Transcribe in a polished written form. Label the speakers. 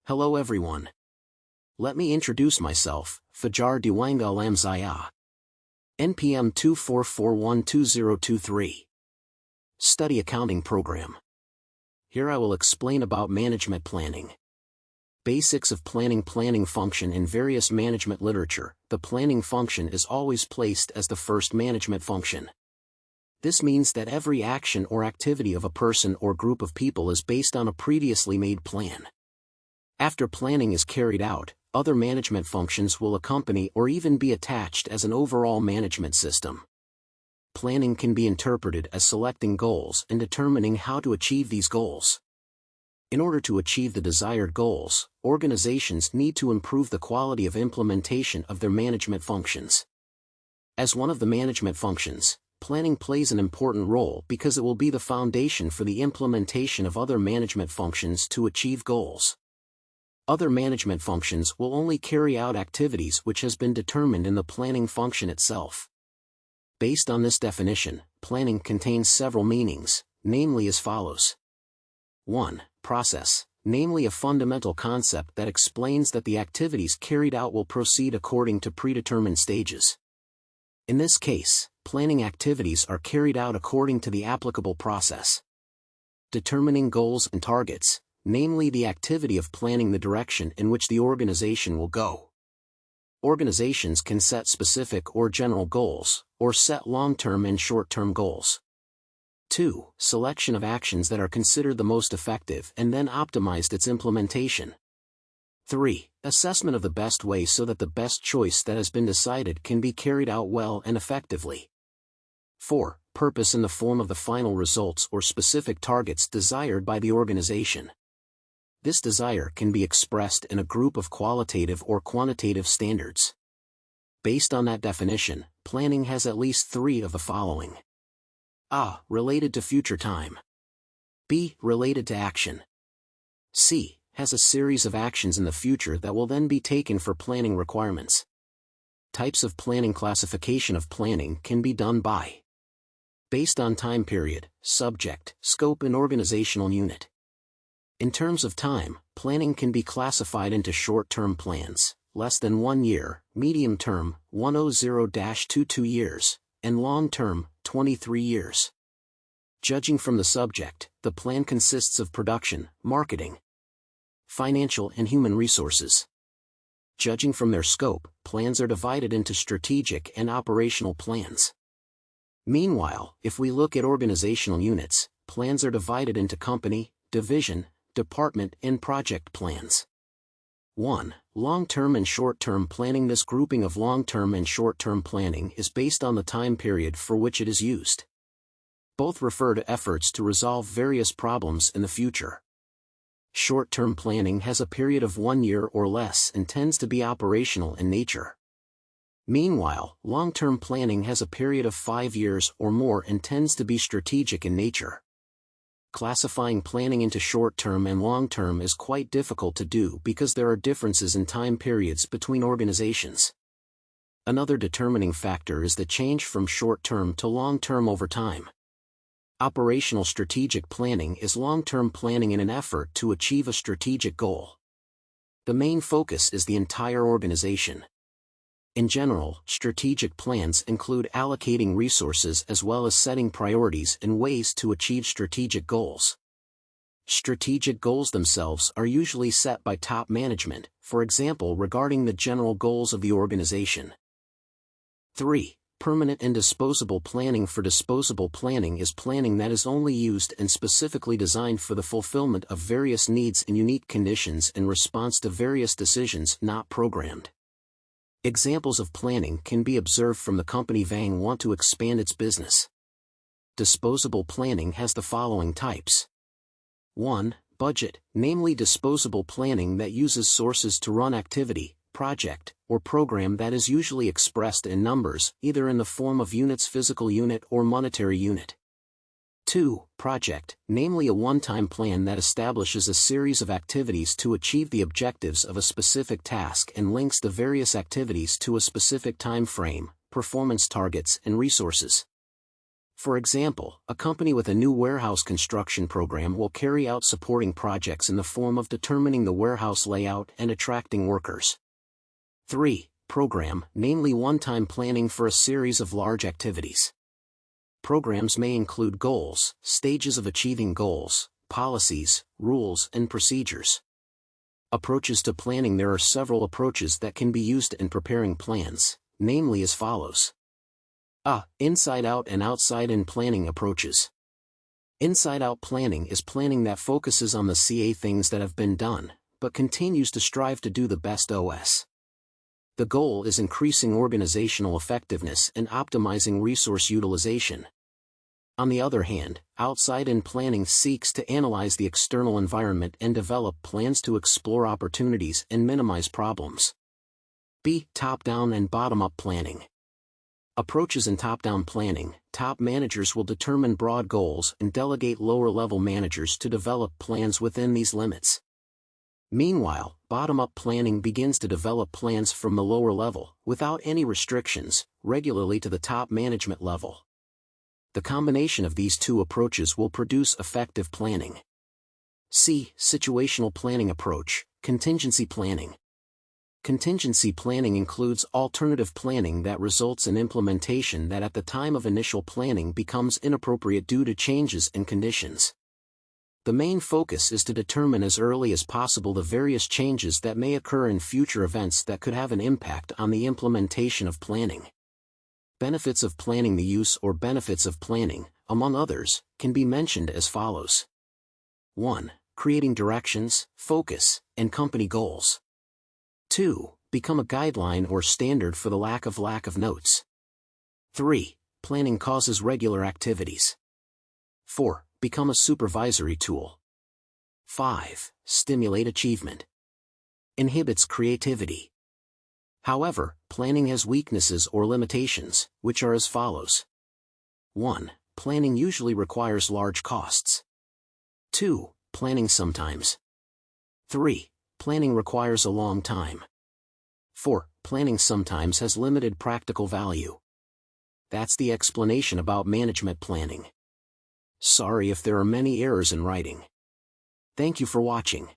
Speaker 1: Hello everyone. Let me introduce myself, Fajar Dewangga Alamsyah. NPM 244122023. Study Accounting Program. Here I will explain about management planning. Basics of planning. Planning function. In various management literature, the planning function is always placed as the first management function. This means that every action or activity of a person or group of people is based on a previously made plan. After planning is carried out, other management functions will accompany or even be attached as an overall management system. Planning can be interpreted as selecting goals and determining how to achieve these goals. In order to achieve the desired goals, organizations need to improve the quality of implementation of their management functions. As one of the management functions, planning plays an important role because it will be the foundation for the implementation of other management functions to achieve goals. Other management functions will only carry out activities which has been determined in the planning function itself. Based on this definition, planning contains several meanings, namely as follows. 1. Process, namely a fundamental concept that explains that the activities carried out will proceed according to predetermined stages. In this case, planning activities are carried out according to the applicable process. Determining goals and targets, namely the activity of planning the direction in which the organization will go. Organizations can set specific or general goals, or set long-term and short-term goals. 2. Selection of actions that are considered the most effective and then optimized its implementation. 3. Assessment of the best way so that the best choice that has been decided can be carried out well and effectively. 4. Purpose in the form of the final results or specific targets desired by the organization. This desire can be expressed in a group of qualitative or quantitative standards. Based on that definition, planning has at least three of the following. A. Related to future time. B. Related to action. C. Has a series of actions in the future that will then be taken for planning requirements. Types of planning. Classification of planning can be done by based on time period, subject, scope and organizational unit. In terms of time, planning can be classified into short-term plans, less than 1 year, medium-term, 100-22 years, and long-term, 23 years. Judging from the subject, the plan consists of production, marketing, financial and human resources. Judging from their scope, plans are divided into strategic and operational plans. Meanwhile, if we look at organizational units, plans are divided into company, division, department and project plans. 1. Long-term and short-term planning. This grouping of long-term and short-term planning is based on the time period for which it is used. Both refer to efforts to resolve various problems in the future. Short-term planning has a period of 1 year or less and tends to be operational in nature. Meanwhile, long-term planning has a period of 5 years or more and tends to be strategic in nature. Classifying planning into short-term and long-term is quite difficult to do because there are differences in time periods between organizations. Another determining factor is the change from short-term to long-term over time. Operational strategic planning is long-term planning in an effort to achieve a strategic goal. The main focus is the entire organization. In general, strategic plans include allocating resources as well as setting priorities and ways to achieve strategic goals. Strategic goals themselves are usually set by top management, for example regarding the general goals of the organization. 3. Permanent and disposable planning. For disposable planning is planning that is only used and specifically designed for the fulfillment of various needs in unique conditions in response to various decisions, not programmed. Examples of planning can be observed from the company Vang want to expand its business. Disposable planning has the following types. 1. Budget, namely disposable planning that uses sources to run activity, project, or program that is usually expressed in numbers, either in the form of units, physical unit or monetary unit. 2. Project, namely a one-time plan that establishes a series of activities to achieve the objectives of a specific task and links the various activities to a specific time frame, performance targets and resources. For example, a company with a new warehouse construction program will carry out supporting projects in the form of determining the warehouse layout and attracting workers. 3. Program, namely one-time planning for a series of large activities. Programs may include goals, stages of achieving goals, policies, rules, and procedures. Approaches to planning. There are several approaches that can be used in preparing plans, namely as follows. A. Inside-out and outside-in planning approaches. Inside-out planning is planning that focuses on the things that have been done, but continues to strive to do the best OS. The goal is increasing organizational effectiveness and optimizing resource utilization. On the other hand, outside-in planning seeks to analyze the external environment and develop plans to explore opportunities and minimize problems. B. Top-down and bottom-up planning. Approaches in top-down planning. Top managers will determine broad goals and delegate lower-level managers to develop plans within these limits. Meanwhile, bottom-up planning begins to develop plans from the lower level, without any restrictions, regularly to the top management level. The combination of these two approaches will produce effective planning. C. Situational planning approach, contingency planning. Contingency planning includes alternative planning that results in implementation that at the time of initial planning becomes inappropriate due to changes in conditions. The main focus is to determine as early as possible the various changes that may occur in future events that could have an impact on the implementation of planning. Benefits of planning. The use or benefits of planning, among others, can be mentioned as follows. 1. Creating directions, focus, and company goals. 2. Become a guideline or standard for the lack of notes. 3. Planning causes regular activities. 4. Become a supervisory tool. 5. Stimulate achievement. Inhibits creativity. However, planning has weaknesses or limitations, which are as follows. 1. Planning usually requires large costs. 2. Planning sometimes. 3. Planning requires a long time. 4. Planning sometimes has limited practical value. That's the explanation about management planning. Sorry if there are many errors in writing. Thank you for watching.